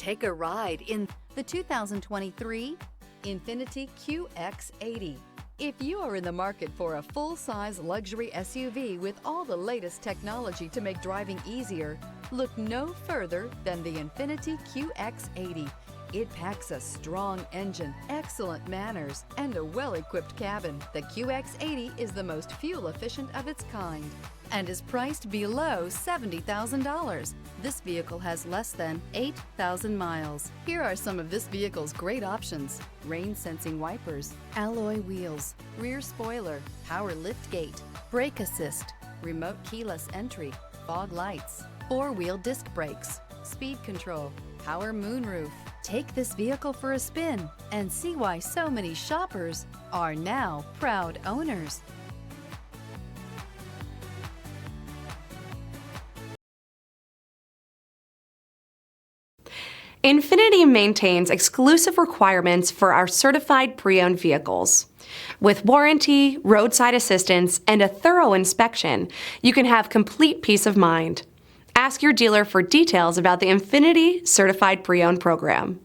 Take a ride in the 2023 Infiniti Qx80. If you are in the market for a full-size luxury SUV with all the latest technology to make driving easier, look no further than the Infiniti Qx80. It packs a strong engine, excellent manners, and a well-equipped cabin. The Qx80 is the most fuel-efficient of its kind and is priced below $70,000. This vehicle has less than 8,000 miles. Here are some of this vehicle's great options: rain-sensing wipers, alloy wheels, rear spoiler, power liftgate, brake assist, remote keyless entry, fog lights, four-wheel disc brakes, speed control, power moonroof. Take this vehicle for a spin and see why so many shoppers are now proud owners. Infiniti maintains exclusive requirements for our certified pre-owned vehicles. With warranty, roadside assistance, and a thorough inspection, you can have complete peace of mind. Ask your dealer for details about the Infiniti Certified Pre-Owned program.